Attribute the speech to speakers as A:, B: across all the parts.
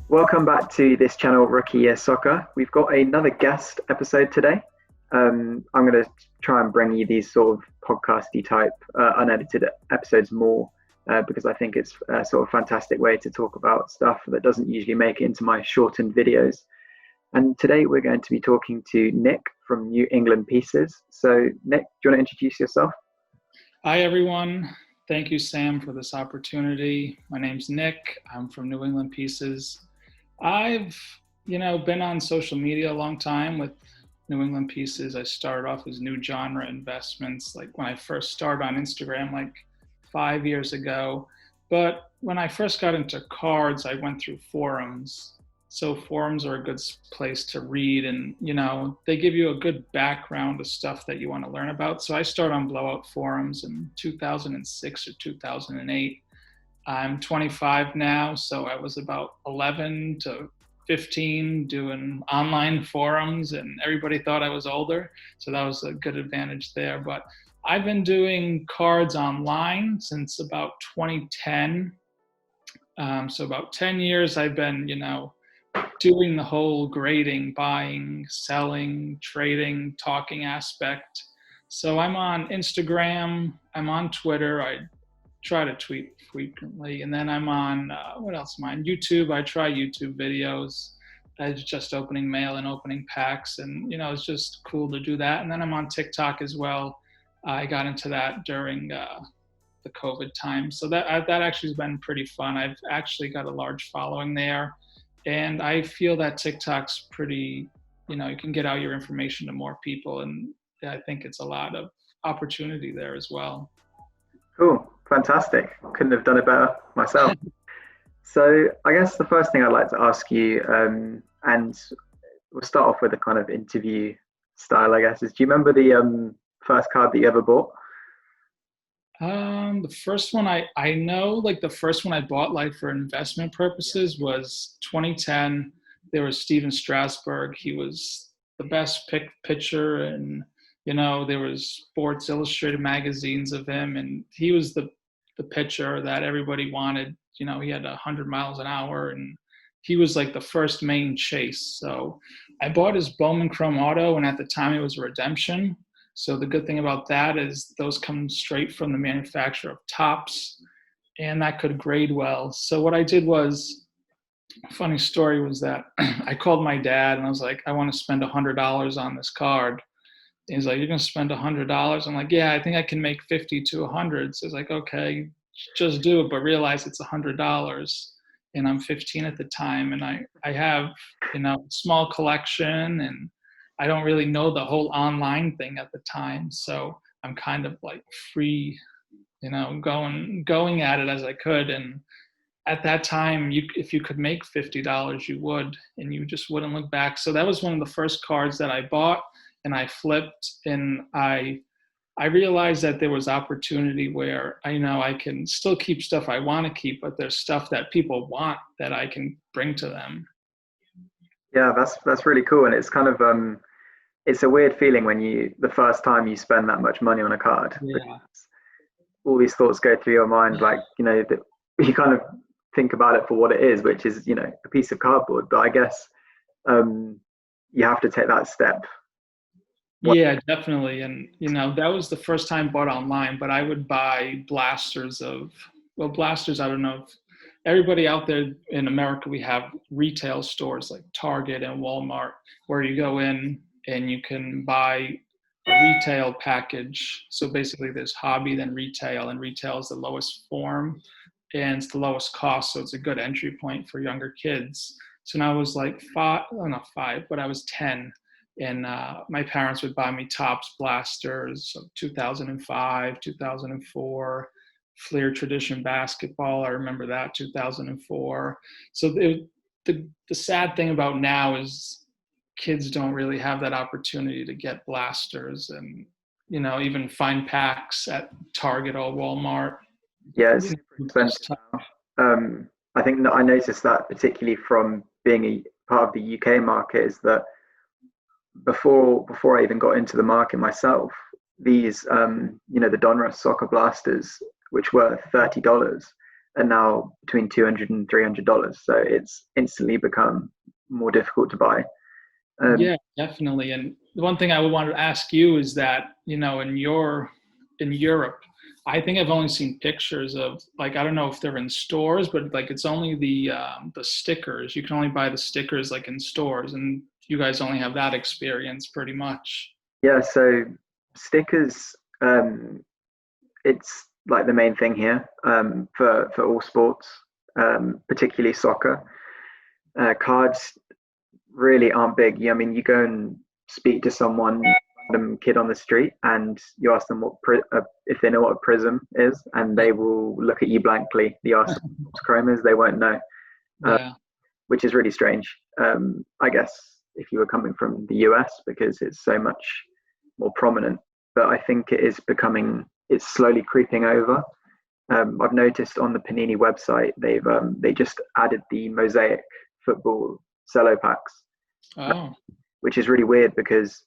A: Welcome back to this channel, Rookie Year Soccer. We've got another guest episode today. I'm going to try and bring you these sort of podcasty type, unedited episodes more because I think it's a sort of fantastic way to talk about stuff that doesn't usually make it into my shortened videos. And today we're going to be talking to Nick from New England Pieces. So Nick, do you want to introduce yourself?
B: Hi, everyone. Thank you, Sam, for this opportunity. My name's Nick. I'm from New England Pieces. I've, been on social media a long time with New England Pieces. I started off as new genre investments, like when I first started on Instagram, like 5 years ago. But when I first got into cards, I went through forums. So forums are a good place to read, and they give you a good background of stuff that you want to learn about. So I started on blowout forums in 2006 or 2008. I'm 25 now, so I was about 11 to 15 doing online forums, and everybody thought I was older, so that was a good advantage there. But I've been doing cards online since about 2010. So about 10 years I've been, doing the whole grading, buying, selling, trading, talking aspect. So I'm on Instagram, I'm on Twitter, I try to tweet frequently, and then I'm on, what else am I on? YouTube. I try YouTube videos. It's just opening mail and opening packs, and it's just cool to do that. And then I'm on TikTok as well. I got into that during the COVID time, so that actually has been pretty fun. I've actually got a large following there, and I feel that TikTok's pretty, you can get out your information to more people, and I think it's a lot of opportunity there as well.
A: Cool, fantastic. Couldn't have done it better myself. So I guess the first thing I'd like to ask you, and we'll start off with a kind of interview style, I guess, is do you remember the first card that you ever bought?
B: The first one I know, like the first one I bought like for investment purposes was 2010. There was Steven Strasburg. He was the best pitcher, and there was Sports Illustrated magazines of him, and he was the pitcher that everybody wanted. He had 100 miles an hour, and he was like the first main chase. So I bought his Bowman Chrome Auto, and at the time it was a redemption. So the good thing about that is those come straight from the manufacturer of Topps, and that could grade well. So what I did was, a funny story was that I called my dad and I was like, I want to spend $100 on this card. He's like, you're going to spend $100? I'm like, yeah, I think I can make 50 to 100. So he's like, okay, just do it, but realize it's $100. And I'm 15 at the time, and I have, a small collection, and I don't really know the whole online thing at the time. So I'm kind of like free, going at it as I could. And at that time, if you could make $50, you would, and you just wouldn't look back. So that was one of the first cards that I bought, and I flipped, and I realized that there was opportunity where I can still keep stuff I want to keep, but there's stuff that people want that I can bring to them.
A: Yeah, that's really cool, and it's kind of it's a weird feeling when the first time you spend that much money on a card.
B: Yeah.
A: All these thoughts go through your mind, like that you kind of think about it for what it is, which is a piece of cardboard. But I guess you have to take that step.
B: Yeah, definitely. And that was the first time bought online, but I would buy blasters, I don't know if everybody out there in America, we have retail stores like Target and Walmart where you go in and you can buy a retail package. So basically there's hobby, then retail, and retail is the lowest form and it's the lowest cost. So it's a good entry point for younger kids. So now I was like not five, but I was 10. And my parents would buy me Topps blasters of 2005, 2004, Fleer Tradition basketball. I remember that, 2004. So the sad thing about now is kids don't really have that opportunity to get blasters and, even find packs at Target or Walmart.
A: Yeah, it's super expensive. I think that I noticed that particularly from being a part of the UK market is that before I even got into the market myself, these the Donruss soccer blasters, which were $30, are now between $200 and $300. So it's instantly become more difficult to buy.
B: Yeah, definitely. And the one thing I would want to ask you is that, in Europe, I think I've only seen pictures of, like, I don't know if they're in stores, but like it's only the stickers. You can only buy the stickers like in stores, and you guys only have that experience pretty much.
A: Yeah, so stickers, it's like the main thing here, for all sports, particularly soccer. Cards really aren't big. I mean, you go and speak to someone, random kid on the street, and you ask them if they know what a prism is, and they will look at you blankly. You ask them what chrome is, they won't know,
B: Yeah.
A: which is really strange. I guess if you were coming from the US, because it's so much more prominent, but I think it's slowly creeping over. I've noticed on the Panini website they just added the mosaic football cello packs,
B: Oh.
A: which is really weird because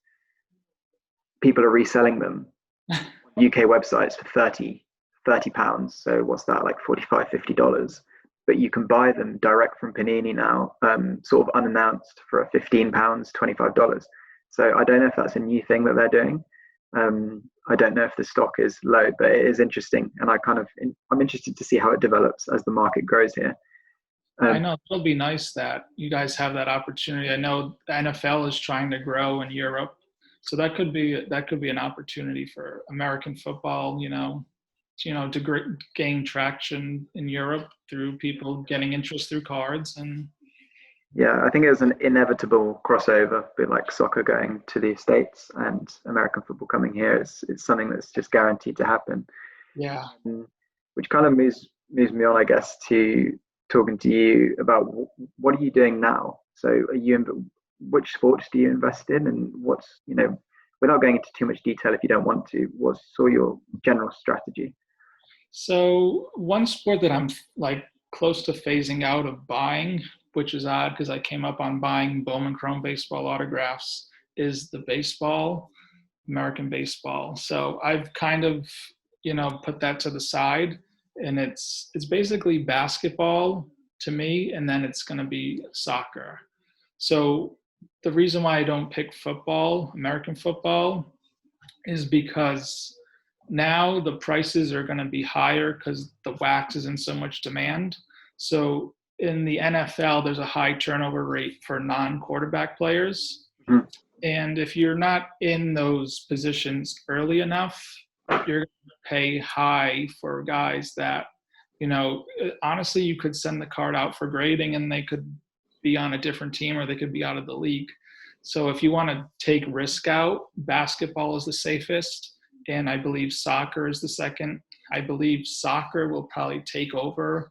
A: people are reselling them on UK websites for 30 pounds. So what's that, like $45-50? But you can buy them direct from Panini now, sort of unannounced, for £15, $25. So I don't know if that's a new thing that they're doing. I don't know if the stock is low, but it is interesting, and I'm interested to see how it develops as the market grows here.
B: I know it'll be nice that you guys have that opportunity. I know the NFL is trying to grow in Europe, so that could be an opportunity for American football. To gain traction in Europe through people getting interest through cards. And
A: Yeah, I think it was an inevitable crossover, with like soccer going to the States and American football coming here. It's something that's just guaranteed to happen.
B: yeah.
A: Which kind of moves me on, I guess, to talking to you about what are you doing now. So which sports do you invest in, and without going into too much detail, if you don't want to, what's sort of your general strategy?
B: So one sport that I'm like close to phasing out of buying, which is odd because I came up on buying Bowman Chrome baseball autographs, is the baseball, American baseball. So I've kind of, put that to the side, and it's basically basketball to me, and then it's going to be soccer. So the reason why I don't pick football, American football, is because now the prices are going to be higher because the wax is in so much demand. So in the NFL, there's a high turnover rate for non-quarterback players.
A: Mhm.
B: And if you're not in those positions early enough, you're going to pay high for guys that, honestly, you could send the card out for grading and they could be on a different team or they could be out of the league. So if you want to take risk out, basketball is the safest, and I believe soccer is the second. I believe soccer will probably take over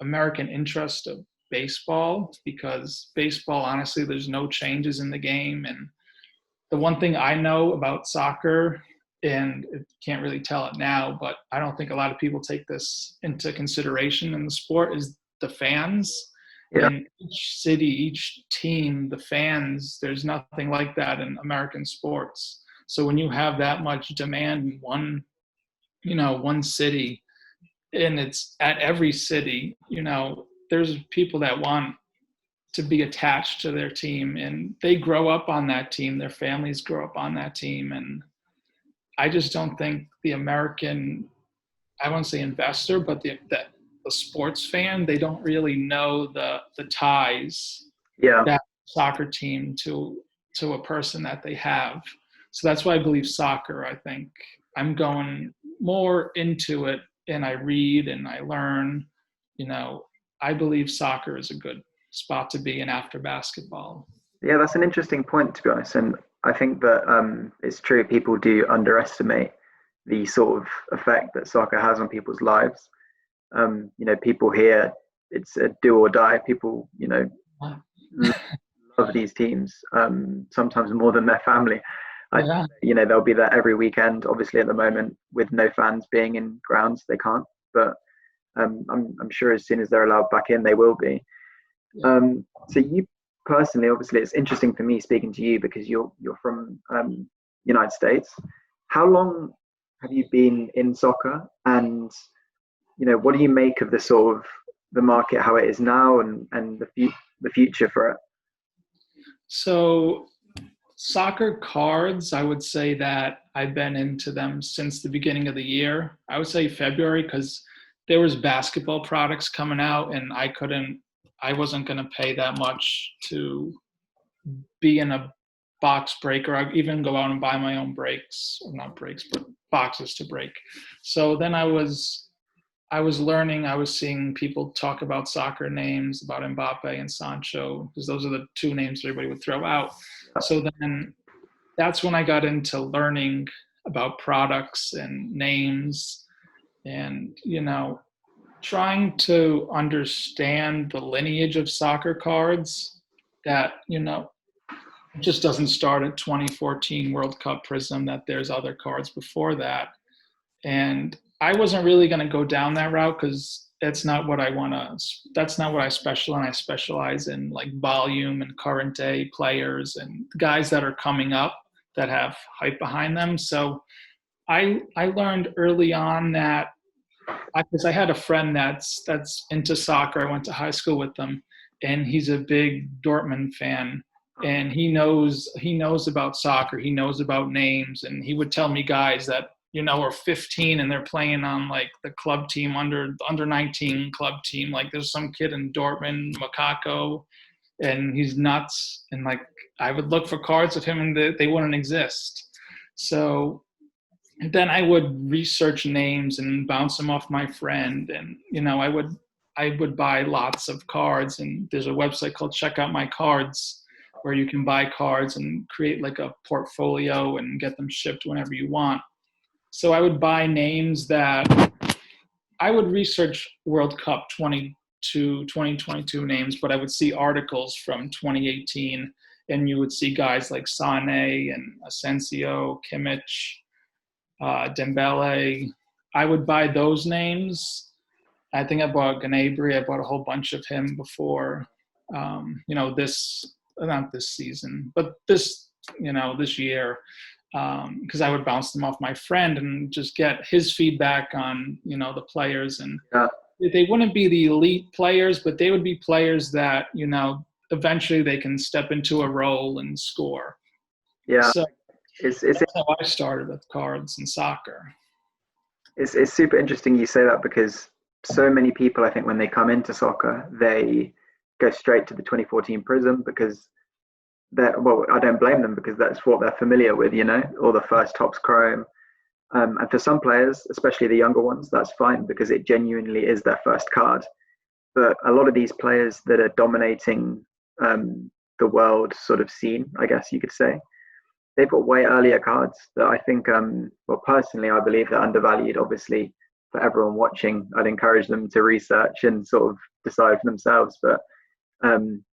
B: American interest of baseball, because baseball, honestly, there's no changes in the game. And the one thing I know about soccer, and it can't really tell it now, but I don't think a lot of people take this into consideration in the sport, is the fans.
A: Yeah,
B: In each city, each team, the fans, there's nothing like that in American sports. So when you have that much demand in one city, and it's at every city, there's people that want to be attached to their team, and they grow up on that team, their families grow up on that team. And I just don't think the American, I won't say investor, but the sports fan, they don't really know the ties
A: yeah,
B: that soccer team to a person that they have. So that's why I believe soccer. I think I'm going more into it, and I read and I learn. I believe soccer is a good spot to be in after basketball.
A: yeah. That's an interesting point, to be honest, and I think that it's true. People do underestimate the sort of effect that soccer has on people's lives. People here, it's a do or die. People, love these teams, sometimes more than their family.
B: Yeah.
A: They'll be there every weekend. Obviously, at the moment, with no fans being in grounds, they can't. But I'm sure as soon as they're allowed back in, they will be. So you personally, obviously, it's interesting for me speaking to you because you're from United States. How long have you been in soccer, and what do you make of the sort of the market, how it is now, and the future for it?
B: So soccer cards, I would say that I've been into them since the beginning of the year. I would say February, because there was basketball products coming out and I wasn't going to pay that much to be in a box break, or I'd even go out and buy my own breaks, or not breaks, but boxes to break. So then I was learning, I was seeing people talk about soccer names, about Mbappe and Sancho, because those are the two names everybody would throw out. So then that's when I got into learning about products and names, and, trying to understand the lineage of soccer cards that, it just doesn't start at 2014 World Cup Prism, that there's other cards before that. And I wasn't really going to go down that route, because that's not what I specialize in. I specialize in like volume and current day players and guys that are coming up that have hype behind them. So I learned early on that, because I had a friend that's into soccer. I went to high school with him, and he's a big Dortmund fan, and he knows about soccer. He knows about names, and he would tell me guys that are 15 and they're playing on like the club team, under 19 club team. Like there's some kid in Dortmund, Makako, and he's nuts. And like I would look for cards of him, and they wouldn't exist. So then I would research names and bounce them off my friend, and I would buy lots of cards. And there's a website called Check Out My Cards, where you can buy cards and create like a portfolio and get them shipped whenever you want. So I would buy names that I would research World Cup 2022 names, but I would see articles from 2018, and you would see guys like Sané and Asensio, Kimmich, Dembele. I would buy those names. I think I bought Gnabry. I bought a whole bunch of him before, not this season, but this year, because I would bounce them off my friend and just get his feedback on, the players. And they wouldn't be the elite players, but they would be players that, eventually they can step into a role and score.
A: Yeah.
B: So
A: It's
B: that's how I started with cards and soccer.
A: It's super interesting you say that, because so many people, I think, when they come into soccer, they go straight to the 2014 Prism, because I don't blame them, because that's what they're familiar with, or the first Topps Chrome. And for some players, especially the younger ones, that's fine, because it genuinely is their first card. But a lot of these players that are dominating the world sort of scene, I guess you could say, they've got way earlier cards that I think, personally, I believe they're undervalued. Obviously, for everyone watching, I'd encourage them to research and sort of decide for themselves. But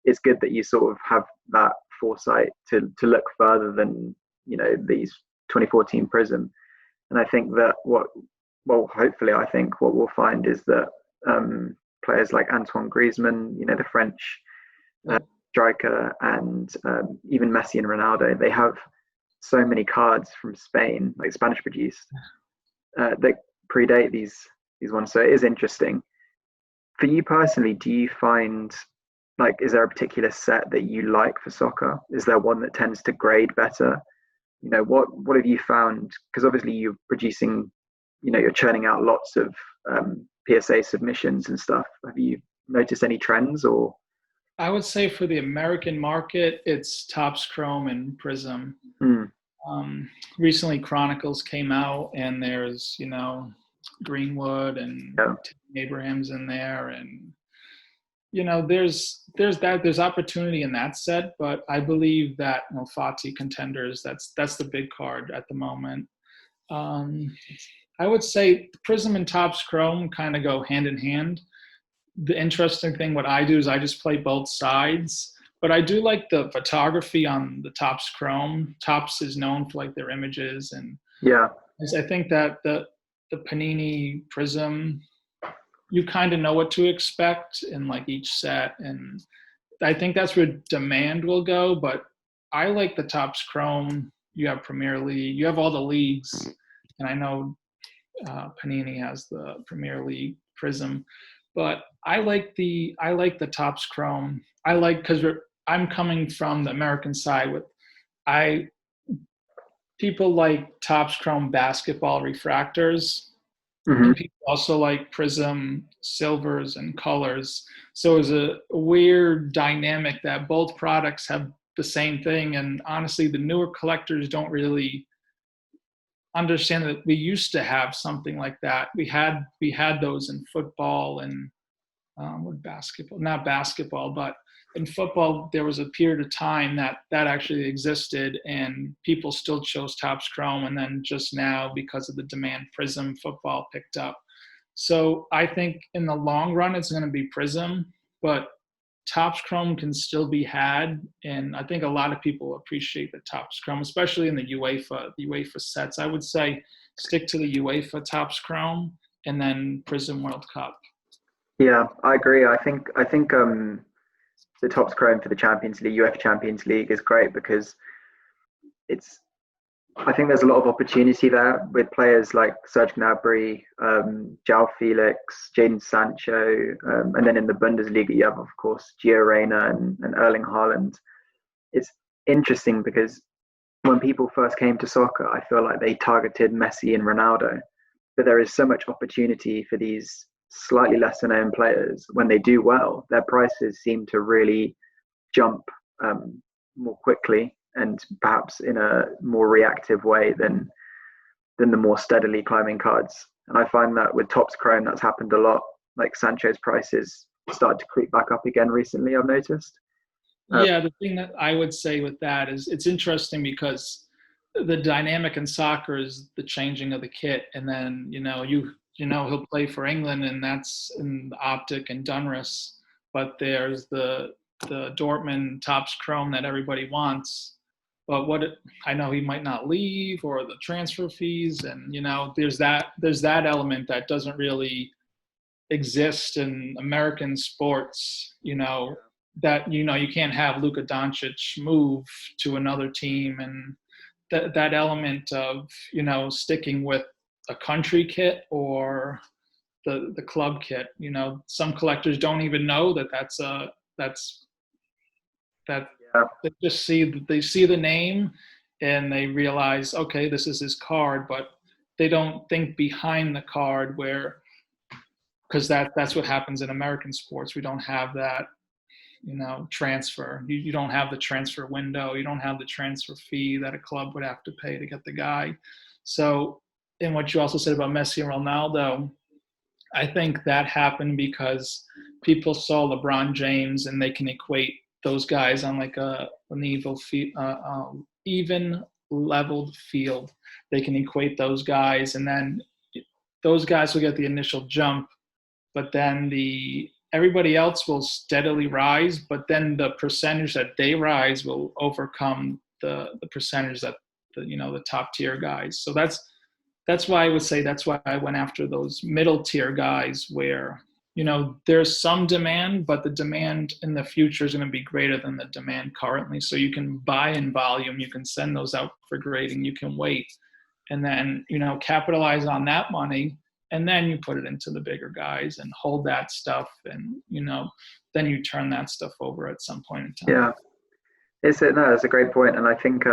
A: it's good that you sort of have that foresight to look further than, these 2014 Prism. And I think that hopefully, I think what we'll find is that players like Antoine Griezmann, the French striker, and even Messi and Ronaldo, they have so many cards from Spain, like Spanish produced, that predate these ones. So it is interesting. For you personally, do you find, like, is there a particular set that you like for soccer? Is there one that tends to grade better? What have you found? Because obviously you're producing, you're churning out lots of PSA submissions and stuff. Have you noticed any trends? Or
B: I would say for the American market, it's Topps Chrome and Prism. Recently, Chronicles came out, and there's, Greenwood and Abraham's in there, and there's opportunity in that set. But I believe that Fati Contenders, that's the big card at the moment. I would say Prism and Topps Chrome kind of go hand in hand. The interesting thing, what I do is I just play both sides, but I do like the photography on the Topps Chrome. Topps is known for like their images, and I think that the Panini Prism, you kind of know what to expect in like each set, and I think that's where demand will go. But I like the Topps Chrome. You have Premier League, you have all the leagues, and I know Panini has the Premier League Prism. But I like the Topps Chrome. Because I'm coming from the American side with I people like Topps Chrome basketball refractors,
A: Hmm.
B: and people also like Prism silvers and colors. So it's a weird dynamic that both products have the same thing. And honestly, the newer collectors don't really understand that we used to have something like that. We had those in football and with basketball, not basketball, but in football, there was a period of time that actually existed, and people still chose Topps Chrome. And then just now, because of the demand, Prism football picked up. So I think in the long run, it's going to be Prism, but Topps Chrome can still be had, and I think a lot of people appreciate the Topps Chrome, especially in the UEFA sets. I would say stick to the UEFA Topps Chrome and then Prism World Cup.
A: Yeah, I agree. I think the Topps Chrome for the Champions League, UEFA Champions League, is great because it's. I think there's a lot of opportunity there with players like Serge Gnabry, João Felix, Jadon Sancho, and then in the Bundesliga you have, of course, Gio Reyna and Erling Haaland. It's interesting because when people first came to soccer, I feel like they targeted Messi and Ronaldo, but there is so much opportunity for these slightly lesser known players. When they do well, their prices seem to really jump more quickly and perhaps in a more reactive way than the more steadily climbing cards. And I find that with Topps Chrome, that's happened a lot. Like Sancho's prices started to creep back up again recently, I've noticed.
B: Yeah, the thing that I would say with that is it's interesting because the dynamic in soccer is the changing of the kit, and then he'll play for England, and that's in the Optic and Dunras, but there's the Dortmund Topps Chrome that everybody wants. But I know he might not leave, or the transfer fees, and there's that element that doesn't really exist in American sports. That you can't have Luka Doncic move to another team, and that element of sticking with a country kit or the club kit. Some collectors don't even know that's that
A: Yeah,
B: they see the name and they realize, okay, this is his card, but they don't think behind the card, where because that's what happens in American sports. We don't have that transfer. You don't have the transfer window. You don't have the transfer fee that a club would have to pay to get the guy. So, and what you also said about Messi and Ronaldo, I think that happened because people saw LeBron James and they can equate those guys on like an even leveled field. They can equate those guys, and then those guys will get the initial jump, but then everybody else will steadily rise, but then the percentage that they rise will overcome the percentage that the top tier guys. So that's why I would say that's why I went after those middle tier guys, where there's some demand, but the demand in the future is going to be greater than the demand currently. So you can buy in volume, you can send those out for grading, you can wait, and then capitalize on that money, and then you put it into the bigger guys and hold that stuff, and then you turn that stuff over at some point in time.
A: yeah. That's a great point, and I think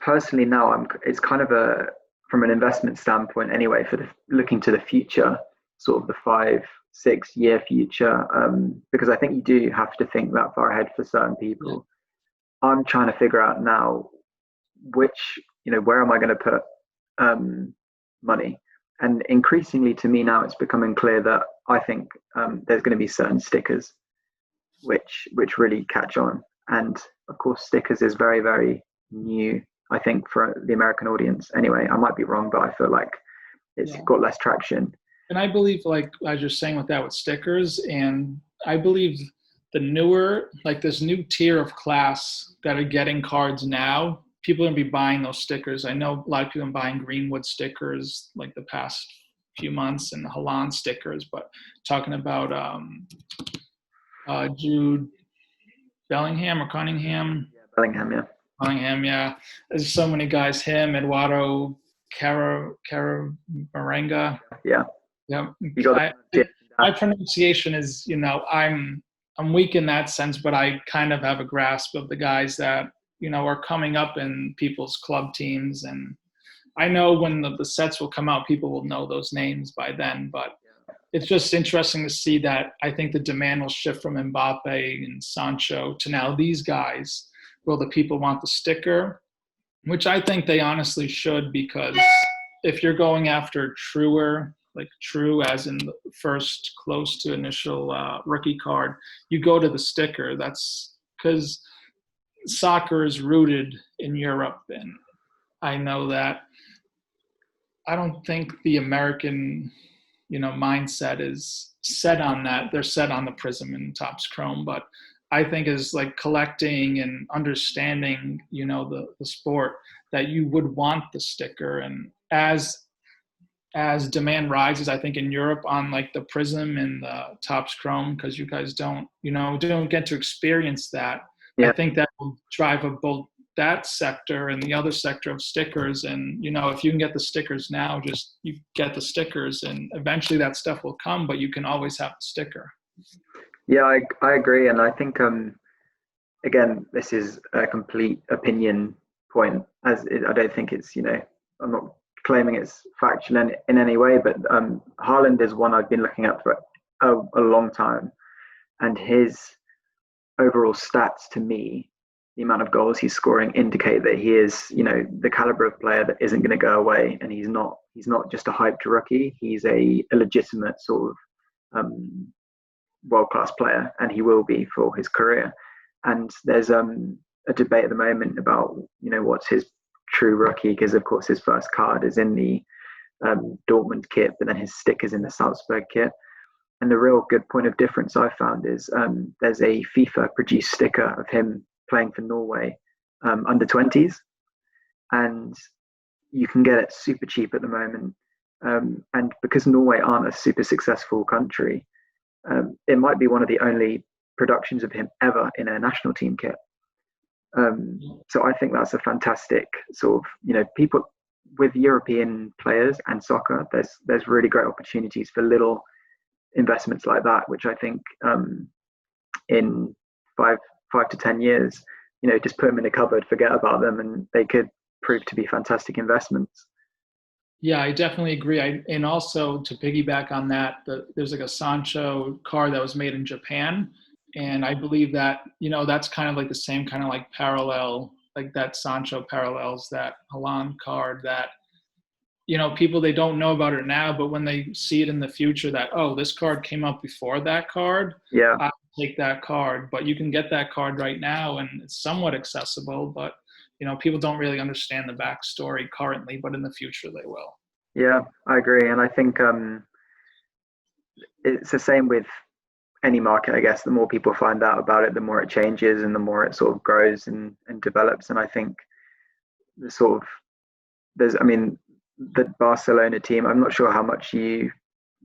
A: personally now it's kind of from an investment standpoint anyway, for looking to the future, sort of the 5-6 year future, because I think you do have to think that far ahead for certain people. Yeah. I'm trying to figure out now where am I going to put money, and increasingly to me now it's becoming clear that I think there's going to be certain stickers which really catch on, and of course stickers is very, very new, I think, for the American audience anyway. I might be wrong, but I feel like it's got less traction.
B: And I believe, like as you're saying with that with stickers, and I believe the newer, like this new tier of class that are getting cards now, people are going to be buying those stickers. I know a lot of people are buying Greenwood stickers like the past few months, and the Haaland stickers, but talking about Jude Bellingham or Cunningham.
A: Yeah, Bellingham, yeah.
B: Bellingham, yeah. There's so many guys. Him, Eduardo Camarenga.
A: Yeah.
B: Yeah.
A: You got
B: My pronunciation is, I'm weak in that sense, but I kind of have a grasp of the guys that, are coming up in people's club teams. And I know when the sets will come out, people will know those names by then. But it's just interesting to see that I think the demand will shift from Mbappe and Sancho to now these guys. Will the people want the sticker? Which I think they honestly should, because if you're going after truer, like true as in the first close to initial rookie card, you go to the sticker. That's because soccer is rooted in Europe, and I know that. I don't think the American, mindset is set on that. They're set on the Prism and Topps Chrome, but I think is like collecting and understanding, the sport, that you would want the sticker. And as demand rises, I think in Europe on like the Prism and the Topps Chrome, because you guys don't get to experience that.
A: Yeah.
B: I think that will drive up both that sector and the other sector of stickers. And if you can get the stickers now, just you get the stickers, and eventually that stuff will come, but you can always have the sticker.
A: Yeah, I agree, and I think again, this is a complete opinion point. I don't think it's I'm not claiming it's factual in any way, but Haaland is one I've been looking at for a long time, and his overall stats, to me, the amount of goals he's scoring, indicate that he is the caliber of player that isn't going to go away, and he's not just a hyped rookie. He's a legitimate sort of world-class player, and he will be for his career. And there's a debate at the moment about what's his true rookie, because of course his first card is in the Dortmund kit, but then his sticker's in the Salzburg kit. And the real good point of difference I've found is there's a FIFA produced sticker of him playing for Norway under 20s, and you can get it super cheap at the moment. And because Norway aren't a super successful country, it might be one of the only productions of him ever in a national team kit. So I think that's a fantastic sort of, people with European players and soccer, there's really great opportunities for little investments like that, which I think in 5 to 10 years, just put them in a cupboard, forget about them, and they could prove to be fantastic investments.
B: Yeah, I definitely agree. And also to piggyback on that, there's like a Sancho card that was made in Japan. And I believe that, that's kind of like the same kind of like parallel, like that Sancho parallels that Haaland card that, people, they don't know about it now, but when they see it in the future that, oh, this card came up before that card,
A: yeah,
B: I'll take that card. But you can get that card right now, and it's somewhat accessible, but people don't really understand the backstory currently, but in the future they will.
A: Yeah, I agree. And I think it's the same with any market, I guess. The more people find out about it, the more it changes and the more it sort of grows and develops. And I think the Barcelona team, I'm not sure how much you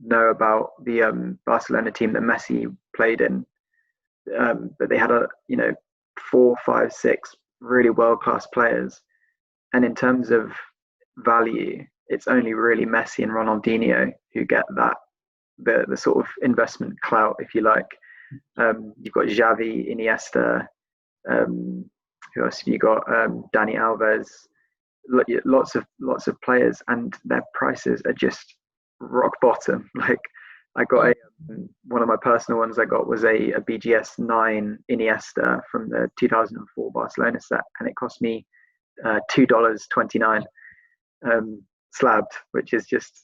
A: know about the Barcelona team that Messi played in, but they had 4, 5, 6 really world-class players, and in terms of value, it's only really Messi and Ronaldinho who get that the sort of investment clout, if you like. You've got Xavi, Iniesta, who else have you got? Dani Alves, lots of players, and their prices are just rock bottom. Like I got one of my personal ones I got was a BGS 9 Iniesta from the 2004 Barcelona set, and it cost me $2.29 slabbed, which is just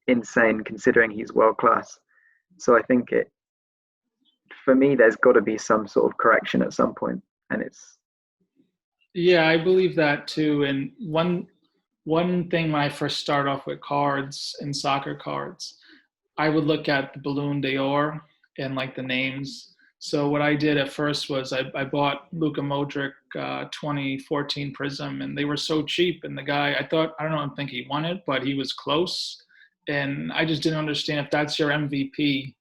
A: insane considering he's world class. So I think for me, there's got to be some sort of correction at some point, and
B: yeah, I believe that too. And one thing when I first start off with cards and soccer cards, I would look at the Ballon d'Or and like the names. So what I did at first was I bought Luka Modric 2014 Prism, and they were so cheap. And the guy, I don't think he won it, but he was close. And I just didn't understand if that's your MVP,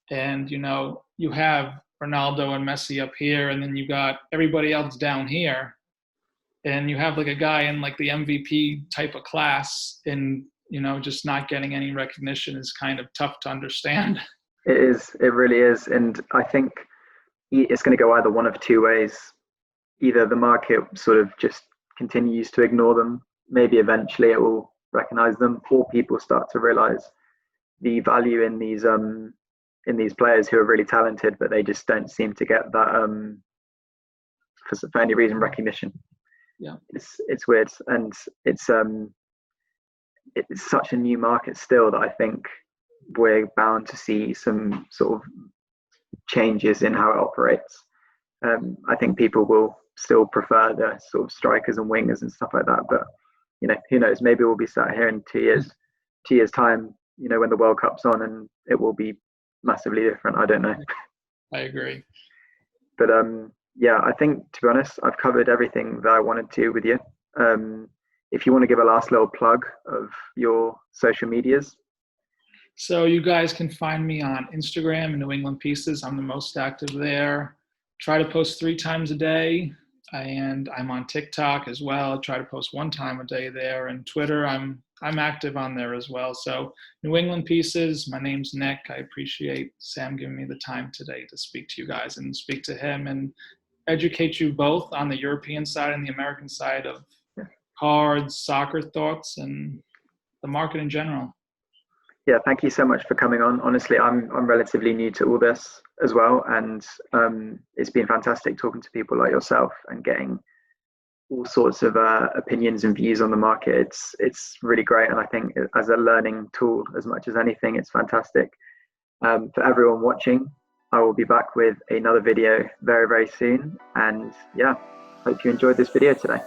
B: and you have Ronaldo and Messi up here, and then you got everybody else down here, and you have like a guy in like the MVP type of class, and just not getting any recognition is kind of tough to understand.
A: It is. It really is. And I think it's going to go either one of two ways. Either the market sort of just continues to ignore them, maybe eventually it will recognize them, or people start to realize the value in these players who are really talented, but they just don't seem to get that for any reason recognition.
B: Yeah,
A: it's weird, and it's such a new market still that I think we're bound to see some sort of changes in how it operates. I think people will still prefer the sort of strikers and wingers and stuff like that, but who knows? Maybe we'll be sat here in 2 years time, when the World Cup's on, and it will be massively different. I don't know.
B: I agree.
A: But yeah, I think, to be honest, I've covered everything that I wanted to with you. If you want to give a last little plug of your social medias.
B: So you guys can find me on Instagram, New England Pieces. I'm the most active there. Try to post 3 times a day, and I'm on TikTok as well. I try to post 1 time a day there, and Twitter, I'm active on there as well. So New England Pieces. My name's Nick. I appreciate Sam giving me the time today to speak to you guys and speak to him and educate you both on the European side and the American side of cards, soccer thoughts, and the market in general.
A: Yeah, thank you so much for coming on. Honestly, I'm relatively new to all this as well, and it's been fantastic talking to people like yourself and getting all sorts of opinions and views on the market. It's really great, and I think as a learning tool as much as anything, it's fantastic. For everyone watching, I will be back with another video very, very soon, and yeah, hope you enjoyed this video today.